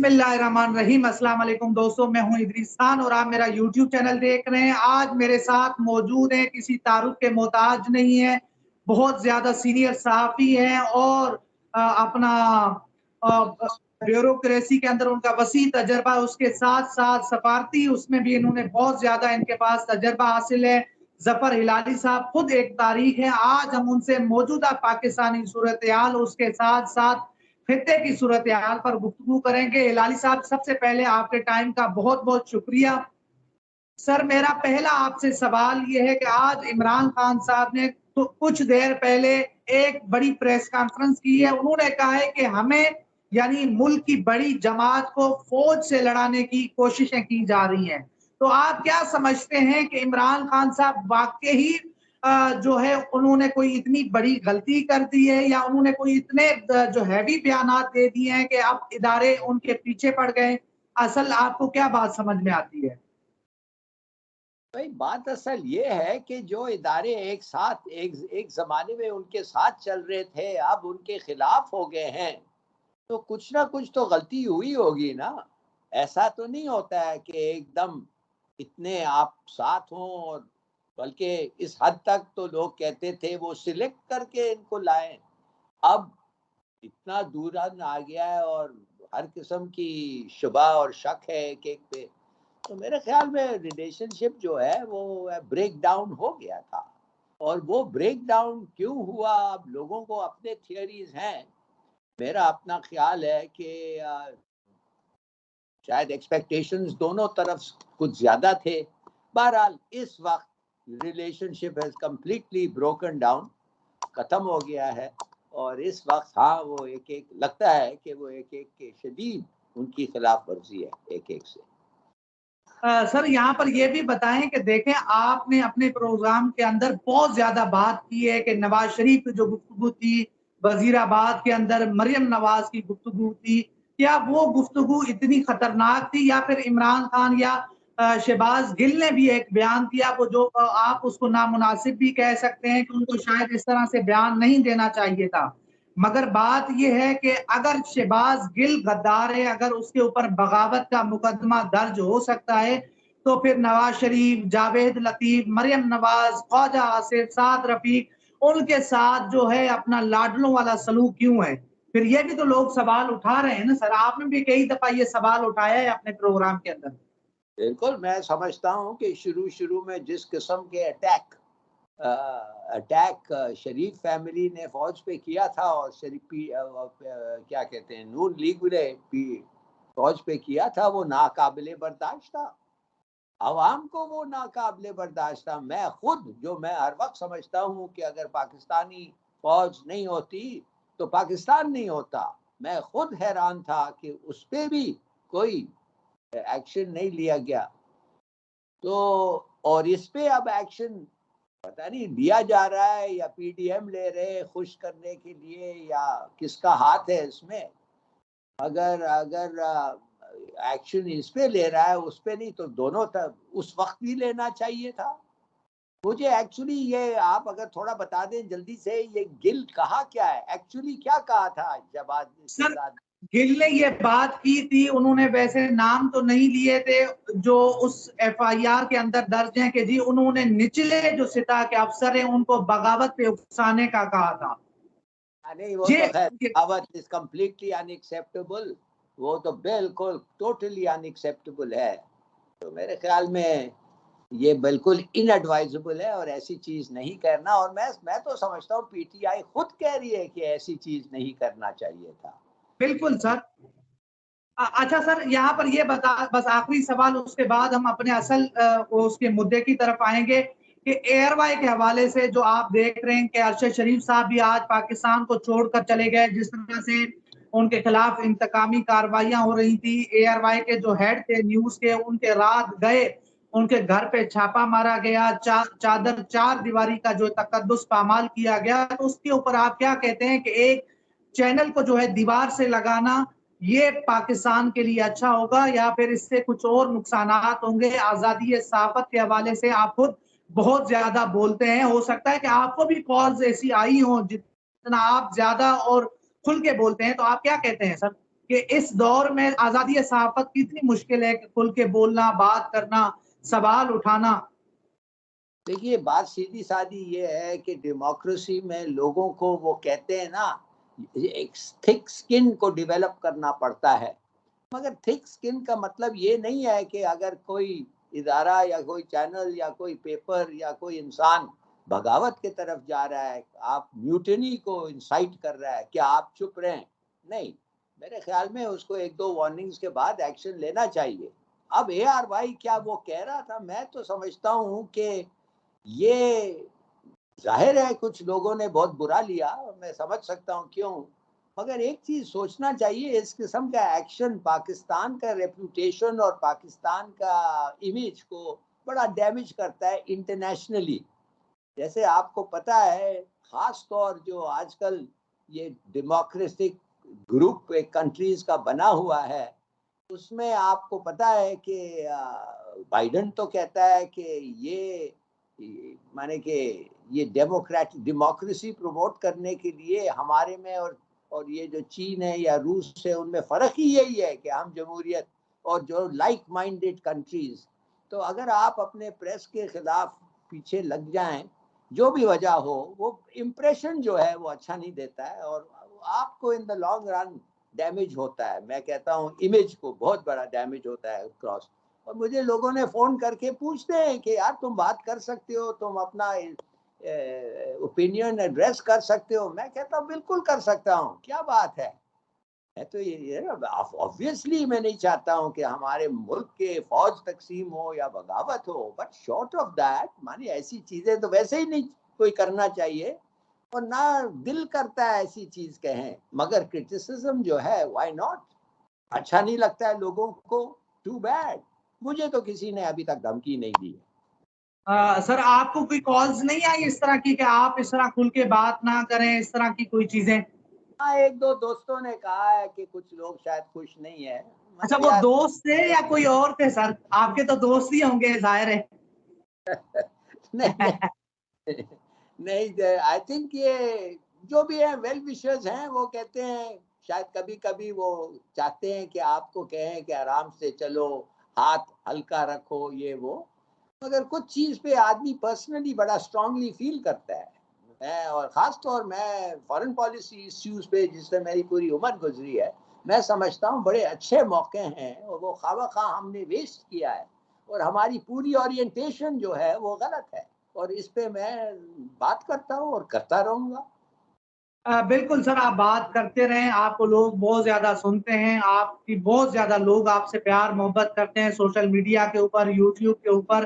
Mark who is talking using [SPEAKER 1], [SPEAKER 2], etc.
[SPEAKER 1] بسم اللہ الرحمن الرحیم۔ السلام علیکم دوستوں، میں ہوں ادریس خان اور آپ میرا یوٹیوب چینل دیکھ رہے ہیں۔ آج میرے ساتھ موجود ہیں، کسی تعارف کے محتاج نہیں ہے، بہت زیادہ سینئر صحافی ہیں اور اپنا بیوروکریسی کے اندر ان کا وسیع تجربہ، اس کے ساتھ ساتھ سفارتی اس میں بھی انہوں نے بہت زیادہ ان کے پاس تجربہ حاصل ہے۔ ظفر ہلالی صاحب خود ایک تاریخ ہے۔ آج ہم ان سے موجودہ پاکستانی صورتحال، اس کے ساتھ ساتھ خطے کی صورتحال پر گفتگو کریں گے۔ ہلالی صاحب، سب سے پہلے آپ کے ٹائم کا بہت بہت شکریہ۔ سر، میرا پہلا آپ سے سوال یہ ہے کہ آج عمران خان صاحب نے کچھ دیر پہلے ایک بڑی پریس کانفرنس کی ہے۔ انہوں نے کہا ہے کہ ہمیں یعنی ملک کی بڑی جماعت کو فوج سے لڑانے کی کوششیں کی جا رہی ہیں، تو آپ کیا سمجھتے ہیں کہ عمران خان صاحب واقعی جو ہے انہوں نے کوئی اتنی بڑی غلطی کر دی ہے، یا انہوں نے کوئی اتنے جو ہیوی بیانات دے دیے ہیں کہ اب ادارے ان کے پیچھے پڑ گئے؟ اصل آپ کو کیا بات سمجھ میں آتی ہے؟
[SPEAKER 2] بھائی، بات اصل یہ ہے کہ جو ادارے ایک ساتھ ایک زمانے میں ان کے ساتھ چل رہے تھے، اب ان کے خلاف ہو گئے ہیں، تو کچھ نہ کچھ تو غلطی ہوئی ہوگی نا۔ ایسا تو نہیں ہوتا ہے کہ ایک دم اتنے آپ ساتھ ہوں، اور بلکہ اس حد تک تو لوگ کہتے تھے وہ سلیکٹ کر کے ان کو لائیں۔ اب اتنا دوران آ گیا ہے اور ہر قسم کی شبہ اور شک ہے ایک ایک پہ، تو میرے خیال میں ریلیشن شپ جو ہے وہ بریک ڈاؤن ہو گیا تھا۔ اور وہ بریک ڈاؤن کیوں ہوا، اب لوگوں کو اپنے تھیوریز ہیں۔ میرا اپنا خیال ہے کہ شاید ایکسپیکٹیشنز دونوں طرف کچھ زیادہ تھے۔ بہرحال اس وقت relation ship has completely broken down, ختم ہو گیا ہے، اور اس وقت وہ ایک لگتا ہے کہ وہ ایک کے شدید ان کی خلاف ورزی ہے ایک سے۔
[SPEAKER 1] سر، یہاں پر یہ بھی بتائیں کہ دیکھیں، آپ نے اپنے پروگرام کے اندر بہت زیادہ بات کی ہے کہ نواز شریف کی جو گفتگو تھی، وزیر آباد کے اندر مریم نواز کی گفتگو تھی، کیا وہ گفتگو اتنی خطرناک تھی، یا پھر عمران خان یا شہباز گل نے بھی ایک بیان دیا وہ جو آپ اس کو نامناسب بھی کہہ سکتے ہیں کہ ان کو شاید اس طرح سے بیان نہیں دینا چاہیے تھا؟ مگر بات یہ ہے کہ اگر شہباز گل غدار ہے، اگر اس کے اوپر بغاوت کا مقدمہ درج ہو سکتا ہے، تو پھر نواز شریف، جاوید لطیف، مریم نواز، خواجہ آصف، سعد رفیق، ان کے ساتھ جو ہے اپنا لاڈلوں والا سلوک کیوں ہے؟ پھر یہ بھی تو لوگ سوال اٹھا رہے ہیں نا سر، آپ نے بھی کئی دفعہ یہ سوال اٹھایا ہے اپنے پروگرام کے اندر۔
[SPEAKER 2] بالکل، میں سمجھتا ہوں کہ شروع میں جس قسم کے اٹیک شریف فیملی نے فوج پہ کیا تھا، اور شریف کیا کہتے ہیں نون لیگ نے فوج پہ کیا تھا، وہ ناقابل برداشت تھا۔ عوام کو وہ ناقابل برداشت تھا۔ میں ہر وقت سمجھتا ہوں کہ اگر پاکستانی فوج نہیں ہوتی تو پاکستان نہیں ہوتا۔ میں خود حیران تھا کہ اس پہ بھی کوئی ایکشن نہیں لیا گیا، تو اور اس پہ اب ایکشن پتہ نہیں لیا جا رہا ہے یا پی ڈی ایم لے رہے خوش کرنے کے لیے، یا کس کا ہاتھ ہے اس میں۔ اگر ایکشن اس پہ لے رہا ہے اس پہ نہیں، تو دونوں اس وقت بھی لینا چاہیے تھا۔ مجھے ایکچولی یہ آپ اگر تھوڑا بتا دیں جلدی سے، یہ گل کہا کیا ہے ایکچولی، کیا کہا تھا جب
[SPEAKER 1] سر، گل نے یہ بات کی تھی، انہوں نے ویسے نام تو نہیں لیے تھے جو اس ایف آئی آر کے اندر درج ہیں، کہ جی انہوں نے نچلے جو سطح کے افسر ہیں ان کو بغاوت پہ اکسانے کا کہا تھا۔
[SPEAKER 2] نہیں، وہ تو خیر بغاوت از کمپلیٹلی ان ایکسیپٹیبل، وہ تو بالکل ٹوٹلی ان ایکسیپٹیبل ہے۔ تو میرے خیال میں یہ بالکل ان ایڈوائزبل ہے، اور ایسی چیز نہیں کرنا۔ اور میں تو سمجھتا ہوں پی ٹی آئی خود کہہ رہی ہے کہ ایسی چیز نہیں کرنا چاہیے تھا۔ بالکل
[SPEAKER 1] سر۔ اچھا سر، یہاں پر یہ بس آخری سوال، اس کے بعد ہم اپنے اصل اس کے مدعے کی طرف آئیں گے کہ ایئر وائی کے حوالے سے جو آپ دیکھ رہے ہیں کہ ارشد شریف صاحب بھی آج پاکستان کو چھوڑ کر چلے گئے، جس طرح سے ان کے خلاف انتقامی کارروائیاں ہو رہی تھی، ایئر وائی کے جو ہیڈ تھے نیوز کے، ان کے رات گئے، ان کے گھر پہ چھاپا مارا گیا، چار دیواری کا جو تقدس پامال کیا گیا، تو اس کے اوپر آپ کیا کہتے ہیں کہ ایک چینل کو جو ہے دیوار سے لگانا یہ پاکستان کے لیے اچھا ہوگا، یا پھر اس سے کچھ اور نقصانات ہوں گے؟ آزادی صحافت کے حوالے سے آپ خود بہت زیادہ بولتے ہیں، ہو سکتا ہے کہ آپ کو بھی کالز ایسی آئی ہوں جتنا آپ زیادہ اور کھل کے بولتے ہیں، تو آپ کیا کہتے ہیں سر؟ کہ اس دور میں آزادی صحافت کتنی مشکل ہے کہ کھل کے بولنا، بات کرنا، سوال اٹھانا؟
[SPEAKER 2] دیکھیے بات سیدھی سادی یہ ہے کہ ڈیموکریسی میں لوگوں کو وہ کہتے ہیں نا ایک تھک سکن کو ڈیولپ کرنا پڑتا ہے، مگر تھک سکن کا مطلب یہ نہیں ہے کہ اگر کوئی ادارہ یا کوئی چینل یا کوئی پیپر یا کوئی انسان بغاوت کی طرف جا رہا ہے، آپ میوٹنی کو انسائٹ کر رہا ہے، کیا آپ چپ رہیں؟ نہیں، میرے خیال میں اس کو 1-2 وارننگز کے بعد ایکشن لینا چاہیے۔ اب اے آر وائی کیا وہ کہہ رہا تھا، میں تو سمجھتا ہوں کہ یہ ظاہر ہے کچھ لوگوں نے بہت برا لیا، میں سمجھ سکتا ہوں کیوں، مگر ایک چیز سوچنا چاہیے، اس قسم کا ایکشن پاکستان کا ریپوٹیشن اور پاکستان کا امیج کو بڑا ڈیمیج کرتا ہے انٹرنیشنلی۔ جیسے آپ کو پتہ ہے خاص طور جو آج کل یہ ڈیموکریٹک گروپ کنٹریز کا بنا ہوا ہے، اس میں آپ کو پتہ ہے کہ بائیڈن تو کہتا ہے کہ یہ مانے کہ یہ ڈیموکریسی پروموٹ کرنے کے لیے ہمارے میں اور یہ جو چین ہے یا روس ہے ان میں فرق ہی یہی ہے کہ ہم جمہوریت اور جو لائک مائنڈڈ کنٹریز، تو اگر آپ اپنے پریس کے خلاف پیچھے لگ جائیں جو بھی وجہ ہو، وہ امپریشن جو ہے وہ اچھا نہیں دیتا ہے اور آپ کو ان دا لانگ رن ڈیمیج ہوتا ہے۔ میں کہتا ہوں امیج کو بہت بڑا ڈیمیج ہوتا ہے کراس۔ اور مجھے لوگوں نے فون کر کے پوچھتے ہیں کہ یار تم بات کر سکتے ہو، تم اپنا اوپینین ایڈریس کر سکتے ہو، میں کہتا ہوں بالکل کر سکتا ہوں، کیا بات ہے۔ میں تو یہ obviously میں نہیں چاہتا ہوں کہ ہمارے ملک کے فوج تقسیم ہو یا بغاوت ہو، بٹ شارٹ آف دیٹ مانی ایسی چیزیں تو ویسے ہی نہیں کوئی کرنا چاہیے اور نہ دل کرتا ہے ایسی چیز کہیں، مگر کرٹیسزم جو ہے وائی ناٹ، اچھا نہیں لگتا ہے لوگوں کو، ٹو بیڈ۔ مجھے تو کسی نے ابھی تک دھمکی نہیں دی۔
[SPEAKER 1] سر آپ کو کوئی کالز نہیں آئی اس طرح کی کہ آپ اس طرح کھل کے بات نہ کریں، اس طرح کی کوئی چیزیں؟
[SPEAKER 2] ہاں 1-2 دوستوں نے کہا ہے کہ کچھ لوگ شاید خوش نہیں ہیں،
[SPEAKER 1] اچھا
[SPEAKER 2] مگر
[SPEAKER 1] وہ
[SPEAKER 2] یار
[SPEAKER 1] دوست تھے یا کوئی اور تھے سر؟ آپ کے تو دوست ہی ہوں گے ظاہر ہے۔
[SPEAKER 2] نہیں آئی تھنک یہ جو بھی ہیں ویل وشرز ہیں، وہ کہتے ہیں شاید کبھی کبھی وہ چاہتے ہیں کہ آپ کو کہیں کہ آرام سے چلو، ہاتھ ہلکا رکھو، یہ وہ، مگر کچھ چیز پہ آدمی پرسنلی بڑا اسٹرانگلی فیل کرتا ہے۔ اور خاص طور میں فارن پالیسی ایشوز پہ جس سے میری پوری عمر گزری ہے، میں سمجھتا ہوں بڑے اچھے موقع ہیں اور وہ خواہ خواہ ہم نے ویسٹ کیا ہے اور ہماری پوری اورینٹیشن جو ہے وہ غلط ہے، اور اس پہ میں بات کرتا ہوں اور کرتا رہوں گا۔
[SPEAKER 1] بالکل سر، آپ بات کرتے رہیں، آپ کو لوگ بہت زیادہ سنتے ہیں، آپ کی بہت زیادہ لوگ آپ سے پیار محبت کرتے ہیں سوشل میڈیا کے اوپر، یوٹیوب کے اوپر،